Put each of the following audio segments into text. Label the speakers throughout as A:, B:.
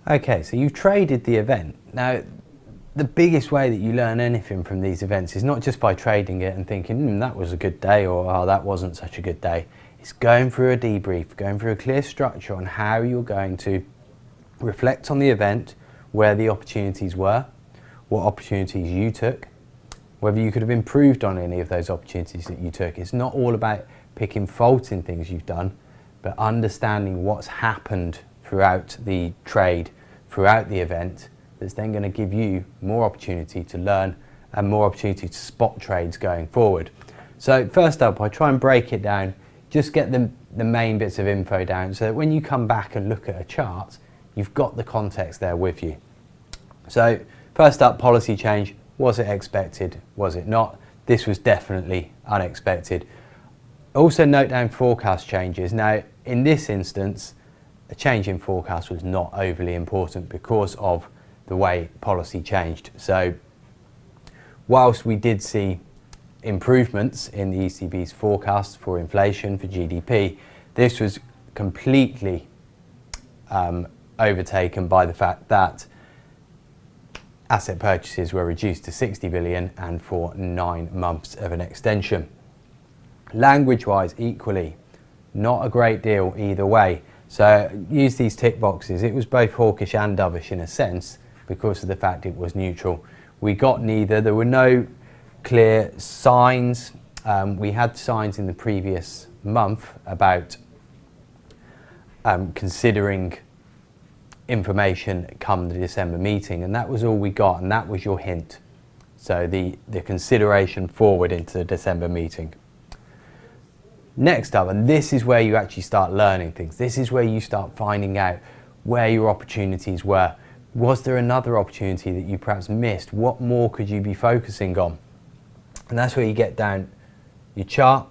A: Okay, so you traded the event. Now, the biggest way that you learn anything from these events is not just by trading it and thinking, that was a good day, or oh, that wasn't such a good day. It's going through a debrief, going through a clear structure on how you're going to reflect on the event, where the opportunities were, what opportunities you took, whether you could have improved on any of those opportunities that you took. It's not all about picking fault in things you've done, but understanding what's happened throughout the trade, throughout the event, that's then going to give you more opportunity to learn and more opportunity to spot trades going forward. So first up, I try and break it down, just get the main bits of info down so that when you come back and look at a chart, you've got the context there with you. So first up, policy change. Was it expected? Was it not? This was definitely unexpected. Also note down forecast changes. Now, in this instance, a change in forecast was not overly important because of the way policy changed. So whilst we did see improvements in the ECB's forecasts for inflation, for GDP, this was completely overtaken by the fact that asset purchases were reduced to 60 billion and for 9 months of an extension. Language-wise, equally, not a great deal either way. So use these tick boxes. It was both hawkish and dovish in a sense because of the fact it was neutral. We got neither. There were no clear signs. We had signs in the previous month about considering information come the December meeting, and that was all we got, and that was your hint. So the consideration forward into the December meeting. Next up, and this is where you actually start learning things. This is where you start finding out where your opportunities were. Was there another opportunity that you perhaps missed? What more could you be focusing on? And that's where you get down your chart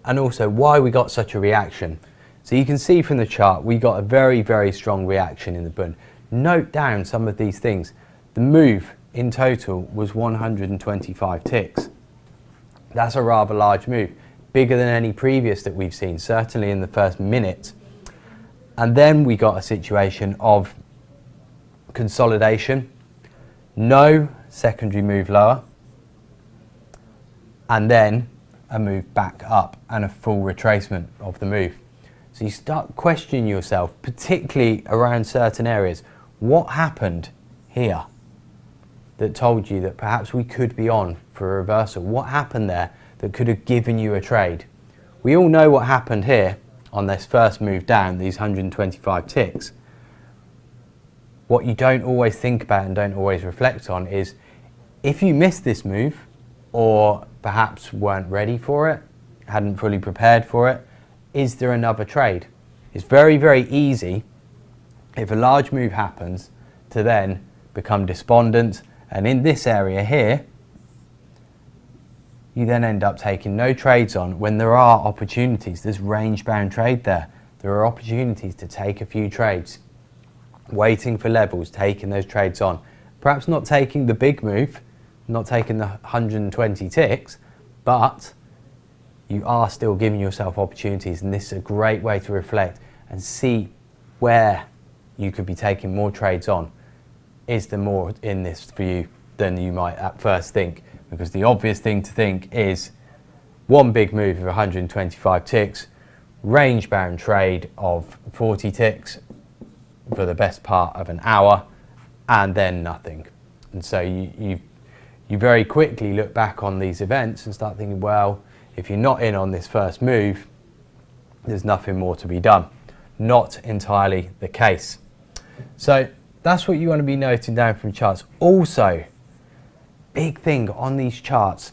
A: and also why we got such a reaction. So you can see from the chart, we got a very, very strong reaction in the bund. Note down some of these things. The move in total was 125 ticks. That's a rather large move, bigger than any previous that we've seen, certainly in the first minute. And then we got a situation of consolidation, no secondary move lower, and then a move back up and a full retracement of the move. So you start questioning yourself, particularly around certain areas. What happened here that told you that perhaps we could be on for a reversal? What happened there that could have given you a trade? We all know what happened here on this first move down, these 125 ticks. What you don't always think about and don't always reflect on is if you missed this move or perhaps weren't ready for it, hadn't fully prepared for it, is there another trade? It's very, very easy if a large move happens to then become despondent, and in this area here you then end up taking no trades on when there are opportunities. There's range bound trade there. There are opportunities to take a few trades, waiting for levels, taking those trades on. Perhaps not taking the big move, not taking the 120 ticks, but you are still giving yourself opportunities, and this is a great way to reflect and see where you could be taking more trades on. Is there more in this for you than you might at first think? Because the obvious thing to think is one big move of 125 ticks, range bound trade of 40 ticks for the best part of an hour, and then nothing. And so you very quickly look back on these events and start thinking, well, if you're not in on this first move, there's nothing more to be done. Not entirely the case. So that's what you want to be noting down from charts. Also, big thing on these charts,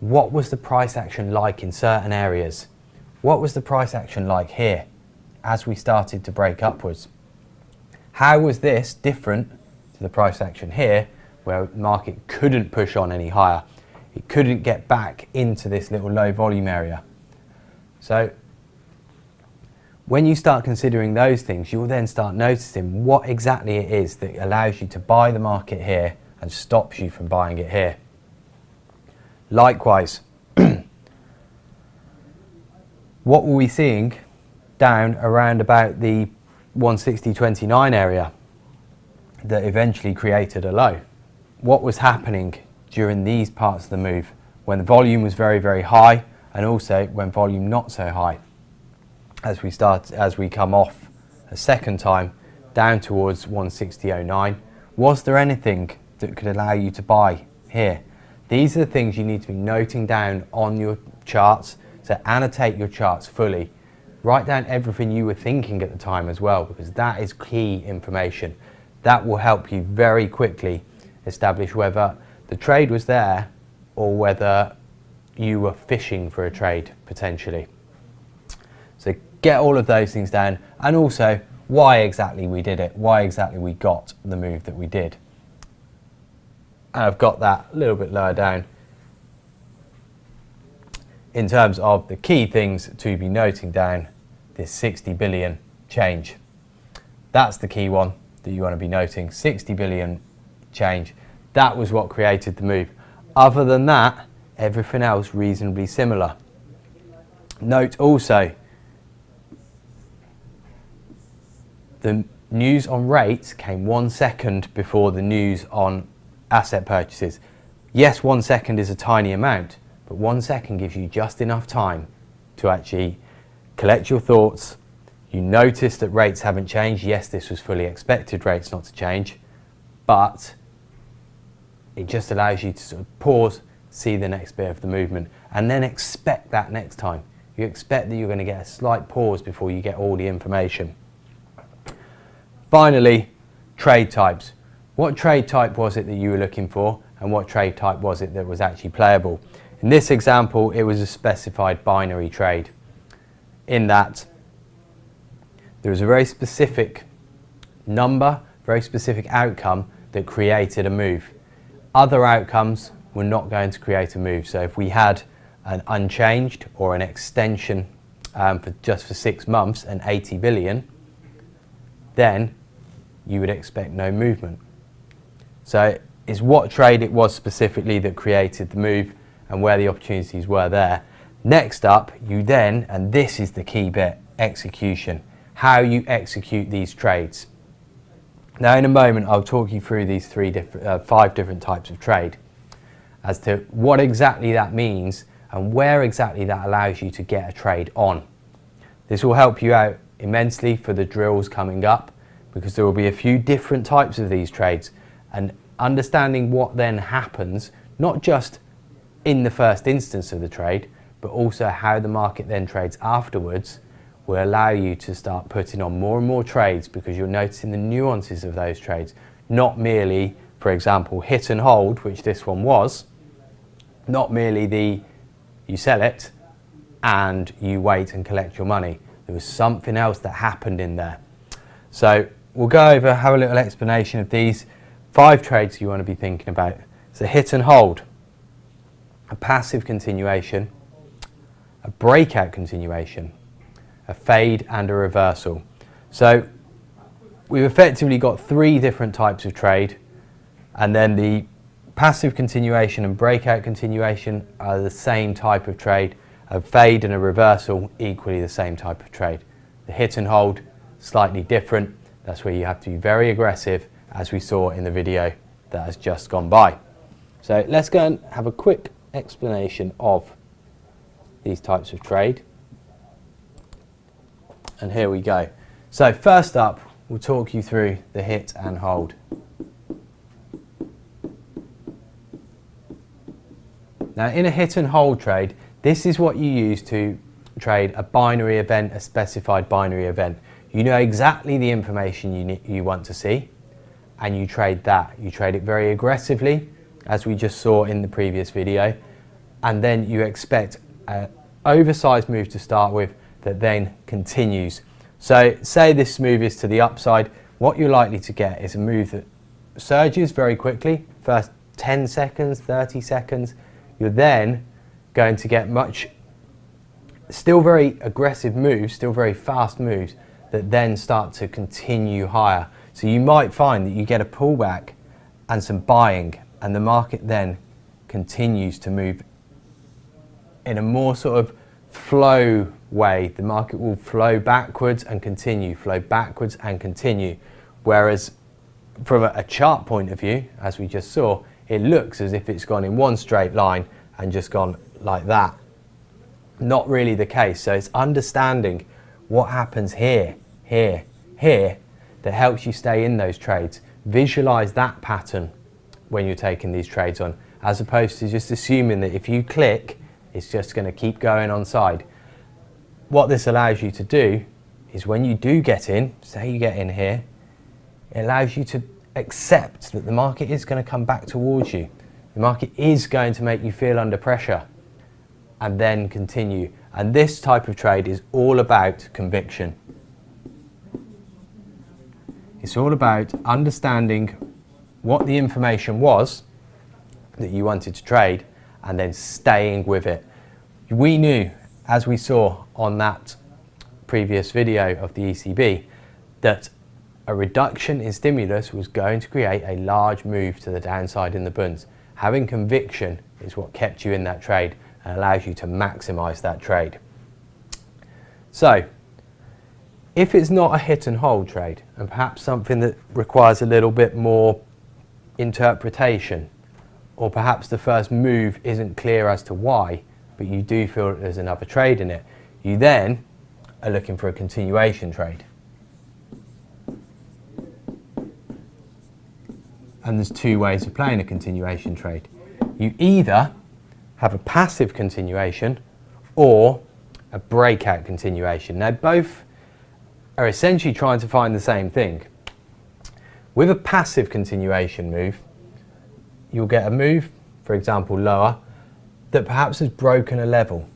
A: what was the price action like in certain areas? What was the price action like here as we started to break upwards? How was this different to the price action here, where the market couldn't push on any higher? It couldn't get back into this little low volume area. So when you start considering those things, you'll then start noticing what exactly it is that allows you to buy the market here and stops you from buying it here. Likewise, what were we seeing down around about the 160.29 area? that eventually created a low. What was happening during these parts of the move when the volume was very, very high, and also when volume not so high? As we come off a second time down towards 160.09, was there anything that could allow you to buy here? These are the things you need to be noting down on your charts. So annotate your charts fully. Write down everything you were thinking at the time as well, because that is key information. That will help you very quickly establish whether the trade was there or whether you were fishing for a trade potentially. So get all of those things down, and also why exactly we did it, why exactly we got the move that we did. And I've got that a little bit lower down in terms of the key things to be noting down. This 60 billion change, that's the key one that you want to be noting. 60 billion change, that was what created the move. Other than that, everything else reasonably similar. Note also the news on rates came 1 second before the news on asset purchases. Yes, 1 second is a tiny amount, but 1 second gives you just enough time to actually collect your thoughts. You notice that rates haven't changed. Yes, this was fully expected rates not to change, but it just allows you to sort of pause, see the next bit of the movement, and then expect that next time. You expect that you're going to get a slight pause before you get all the information. Finally, trade types. What trade type was it that you were looking for, and what trade type was it that was actually playable? In this example, it was a specified binary trade, in that there was a very specific number, very specific outcome that created a move. Other outcomes were not going to create a move. So if we had an unchanged or an extension for 6 months and 80 billion, then you would expect no movement. So it's what trade it was specifically that created the move and where the opportunities were there. Next up, you then, and this is the key bit, execution. How you execute these trades. Now in a moment I'll talk you through these 5 different types of trade as to what exactly that means and where exactly that allows you to get a trade on. This will help you out immensely for the drills coming up, because there will be a few different types of these trades, and understanding what then happens, not just in the first instance of the trade, but also how the market then trades afterwards, will allow you to start putting on more and more trades, because you're noticing the nuances of those trades, not merely, for example, hit and hold, which this one was, not merely you sell it and you wait and collect your money. There was something else that happened in there. So we'll go over, have a little explanation of these 5 trades you want to be thinking about. So hit and hold, a passive continuation, a breakout continuation, a fade and a reversal. So we've effectively got 3 different types of trade, and then the passive continuation and breakout continuation are the same type of trade. A fade and a reversal, equally the same type of trade. The hit and hold, slightly different. That's where you have to be very aggressive, as we saw in the video that has just gone by. So let's go and have a quick explanation of these types of trade. And here we go. So first up, we'll talk you through the hit and hold. Now in a hit and hold trade, this is what you use to trade a binary event, a specified binary event. You know exactly the information you want to see, and you trade that. You trade it very aggressively, as we just saw in the previous video, and then you expect an oversized move to start with that then continues. So say this move is to the upside, what you're likely to get is a move that surges very quickly, first 10 seconds, 30 seconds. You're then going to get still very aggressive moves, still very fast moves that then start to continue higher. So you might find that you get a pullback and some buying, and the market then continues to move in a more sort of flow way. The market will flow backwards and continue, flow backwards and continue. Whereas from a chart point of view, as we just saw, it looks as if it's gone in one straight line and just gone like that. Not really the case. So it's understanding what happens here, here, here that helps you stay in those trades. Visualize that pattern when you're taking these trades on, as opposed to just assuming that if you click, it's just going to keep going on side. What this allows you to do is when you do get in, say you get in here, it allows you to accept that the market is going to come back towards you. The market is going to make you feel under pressure and then continue. And this type of trade is all about conviction. It's all about understanding what the information was that you wanted to trade and then staying with it. We knew, as we saw on that previous video of the ECB, that a reduction in stimulus was going to create a large move to the downside in the bunds. Having conviction is what kept you in that trade and allows you to maximize that trade. So, if it's not a hit and hold trade, and perhaps something that requires a little bit more interpretation, or perhaps the first move isn't clear as to why, but you do feel that there's another trade in it, you then are looking for a continuation trade. And there's two ways of playing a continuation trade. You either have a passive continuation or a breakout continuation. Now both are essentially trying to find the same thing. With a passive continuation move, you'll get a move, for example lower, that perhaps has broken a level.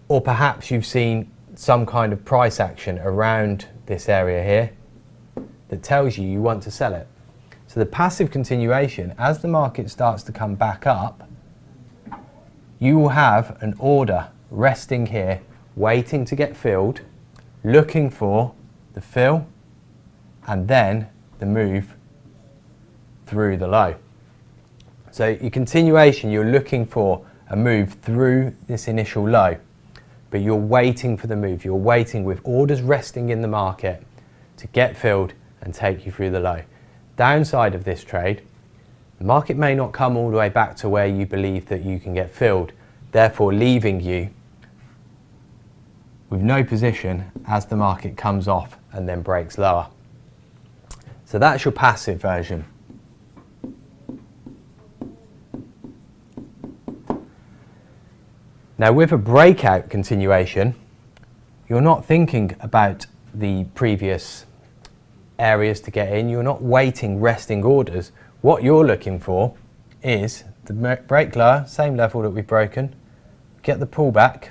A: Or perhaps you've seen some kind of price action around this area here that tells you want to sell it. So the passive continuation, as the market starts to come back up, you will have an order resting here, waiting to get filled, looking for the fill and then the move through the low. So your continuation, you're looking for a move through this initial low, but you're waiting for the move. You're waiting with orders resting in the market to get filled and take you through the low. Downside of this trade, the market may not come all the way back to where you believe that you can get filled, therefore leaving you with no position as the market comes off and then breaks lower. So that's your passive version. Now with a breakout continuation, you're not thinking about the previous areas to get in, you're not waiting resting orders. What you're looking for is the break lower, same level that we've broken, get the pullback,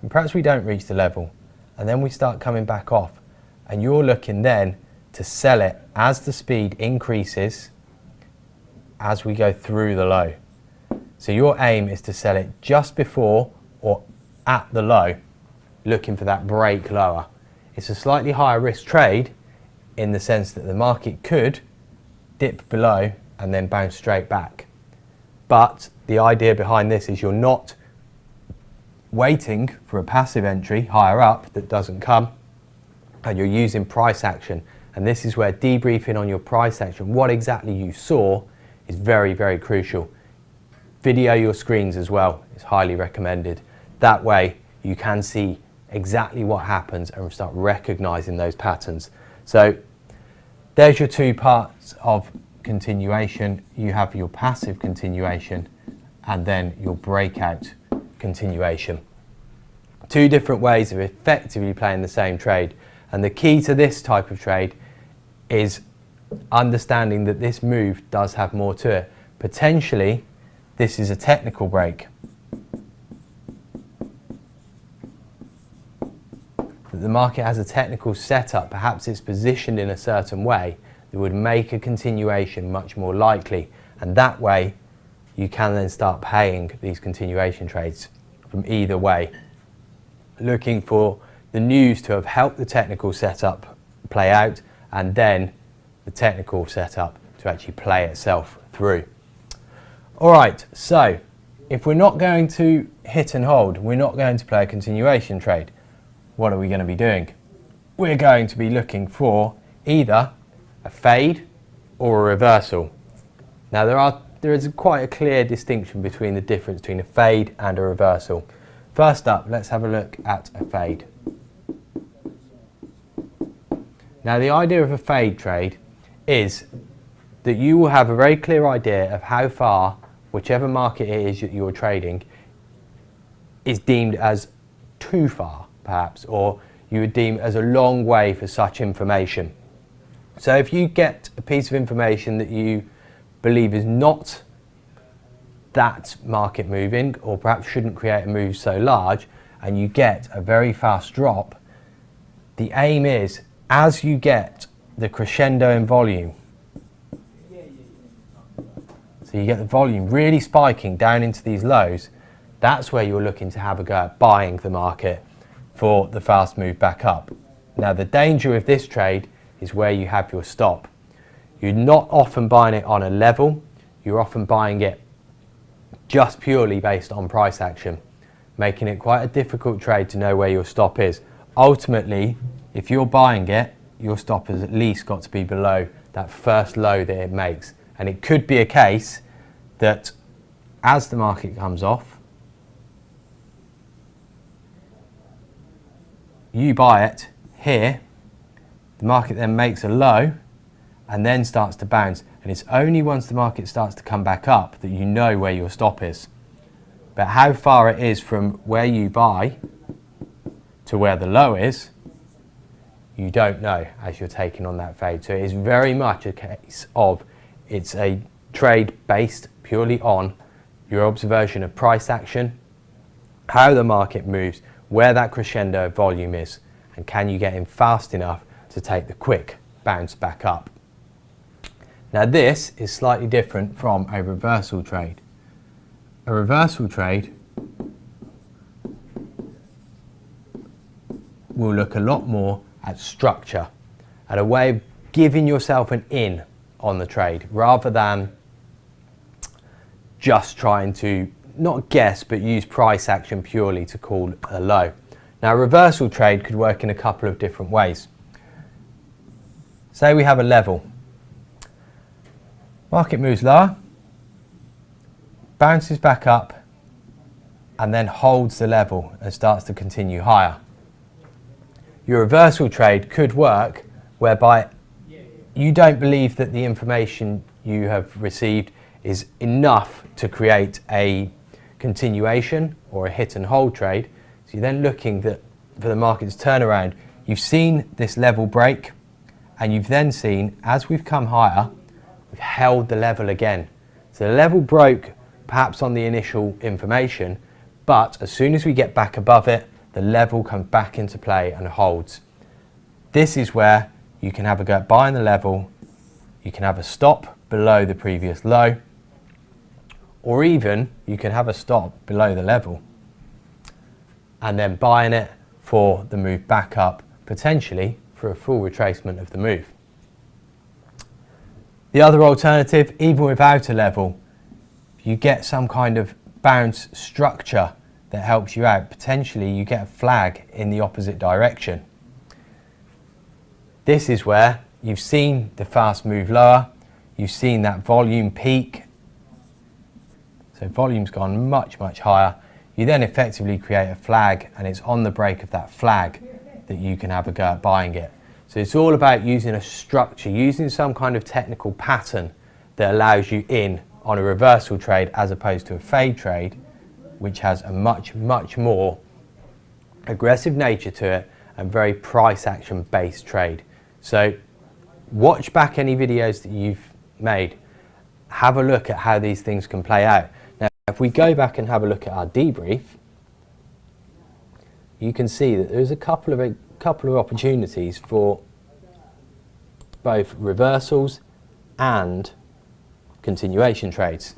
A: and perhaps we don't reach the level, and then we start coming back off, and you're looking then to sell it as the speed increases as we go through the low. So your aim is to sell it just before or at the low, looking for that break lower. It's a slightly higher risk trade in the sense that the market could dip below and then bounce straight back. But the idea behind this is you're not waiting for a passive entry higher up that doesn't come, and you're using price action. And this is where debriefing on your price action, what exactly you saw, is very, very crucial. Video your screens as well is highly recommended. That way you can see exactly what happens and start recognizing those patterns. So there's your two parts of continuation. You have your passive continuation and then your breakout continuation. Two different ways of effectively playing the same trade. And the key to this type of trade is understanding that this move does have more to it. Potentially, this is a technical break. That the market has a technical setup, perhaps it's positioned in a certain way that would make a continuation much more likely. And that way, you can then start paying these continuation trades from either way. Looking for the news to have helped the technical setup play out, and then the technical setup to actually play itself through. All right, so if we're not going to hit and hold, we're not going to play a continuation trade, what are we going to be doing? We're going to be looking for either a fade or a reversal. Now there is quite a clear distinction between the difference between a fade and a reversal. First up, let's have a look at a fade. Now the idea of a fade trade is that you will have a very clear idea of how far whichever market it is that you're trading is deemed as too far, perhaps, or you would deem as a long way for such information. So if you get a piece of information that you believe is not that market moving, or perhaps shouldn't create a move so large, and you get a very fast drop, the aim is, as you get the crescendo in volume, so you get the volume really spiking down into these lows, that's where you're looking to have a go at buying the market for the fast move back up. Now the danger with this trade is where you have your stop. You're not often buying it on a level, you're often buying it just purely based on price action, making it quite a difficult trade to know where your stop is. Ultimately, if you're buying it, your stop has at least got to be below that first low that it makes. And it could be a case that as the market comes off, you buy it here, the market then makes a low and then starts to bounce. And it's only once the market starts to come back up that you know where your stop is. But how far it is from where you buy to where the low is, you don't know as you're taking on that fade. So it is very much a case of it's a trade based purely on your observation of price action, how the market moves, where that crescendo volume is, and can you get in fast enough to take the quick bounce back up. Now this is slightly different from a reversal trade. A reversal trade will look a lot more at structure, at a way of giving yourself an in on the trade, rather than just trying to not guess but use price action purely to call a low. Now a reversal trade could work in a couple of different ways. Say we have a level. Market moves lower, bounces back up, and then holds the level and starts to continue higher. Your reversal trade could work whereby you don't believe that the information you have received is enough to create a continuation or a hit and hold trade. So you're then looking for the market's turnaround. You've seen this level break, and you've then seen, as we've come higher, we've held the level again. So the level broke perhaps on the initial information, but as soon as we get back above it, the level comes back into play and holds. This is where you can have a go at buying the level, you can have a stop below the previous low, or even you can have a stop below the level and then buying it for the move back up, potentially for a full retracement of the move. The other alternative, even without a level, if you get some kind of bounce structure that helps you out, potentially you get a flag in the opposite direction. This is where you've seen the fast move lower, you've seen that volume peak, so volume's gone much, much higher. You then effectively create a flag, and it's on the break of that flag that you can have a go at buying it. So it's all about using a structure, using some kind of technical pattern that allows you in on a reversal trade as opposed to a fade trade, which has a much, much more aggressive nature to it and very price action based trade. So watch back any videos that you've made, have a look at how these things can play out. Now if we go back and have a look at our debrief, you can see that there's a couple of opportunities for both reversals and continuation trades.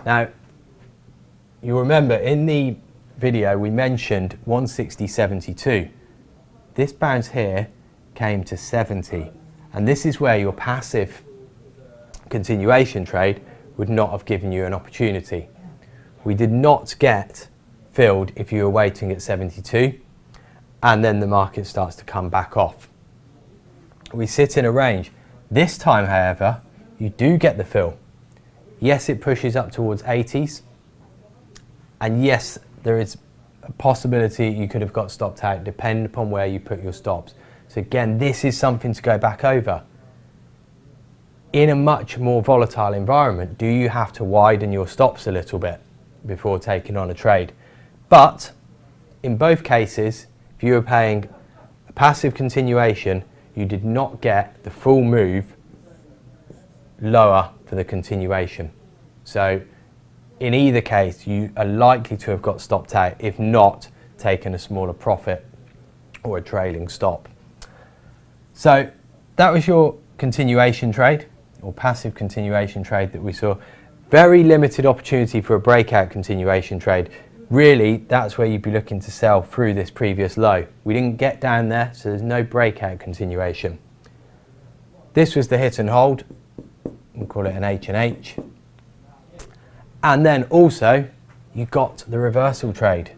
A: Now you'll remember in the video we mentioned 160.72. This bounce here came to 70, and this is where your passive continuation trade would not have given you an opportunity. We did not get filled if you were waiting at 72 and then the market starts to come back off. We sit in a range. This time, however, you do get the fill. Yes, it pushes up towards 80s, and yes, there is a possibility you could have got stopped out depending upon where you put your stops. So again, this is something to go back over. In a much more volatile environment, do you have to widen your stops a little bit before taking on a trade? But in both cases, if you were paying a passive continuation, you did not get the full move lower for the continuation. So in either case, you are likely to have got stopped out, if not taken a smaller profit or a trailing stop. So that was your continuation trade or passive continuation trade that we saw. Very limited opportunity for a breakout continuation trade. Really, that's where you'd be looking to sell through this previous low. We didn't get down there, so there's no breakout continuation. This was the hit and hold. We'll call it an H&H. And then also, you got the reversal trade.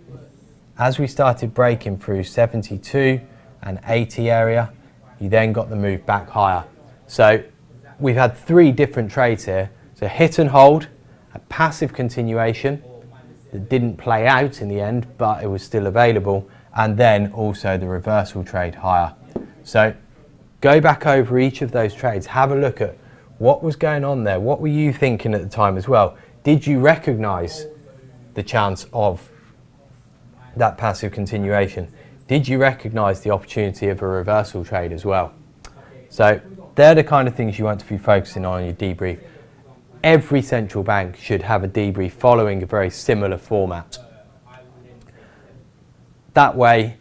A: As we started breaking through 72 and 80 area, you then got the move back higher. So we've had three different trades here. So hit and hold, a passive continuation that didn't play out in the end, but it was still available, and then also the reversal trade higher. So go back over each of those trades, have a look at what was going on there. What were you thinking at the time as well? Did you recognize the chance of that passive continuation? Did you recognize the opportunity of a reversal trade as well? So they're the kind of things you want to be focusing on in your debrief. Every central bank should have a debrief following a very similar format. That way,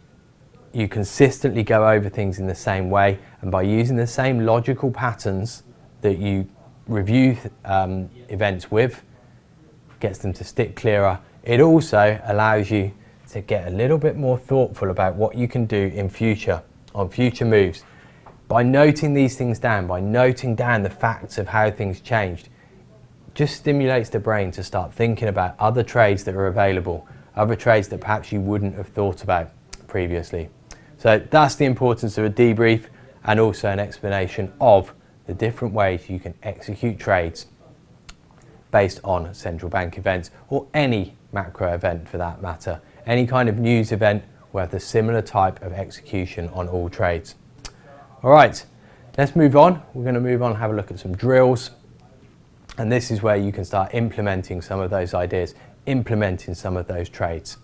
A: you consistently go over things in the same way, and by using the same logical patterns that you review events with, gets them to stick clearer. It also allows you to get a little bit more thoughtful about what you can do in future, on future moves. By noting these things down, by noting down the facts of how things changed, just stimulates the brain to start thinking about other trades that are available, other trades that perhaps you wouldn't have thought about previously. So that's the importance of a debrief, and also an explanation of the different ways you can execute trades based on central bank events, or any macro event for that matter. Any kind of news event will have the similar type of execution on all trades. All right, let's move on. We're going to move on and have a look at some drills. And this is where you can start implementing some of those ideas, implementing some of those trades.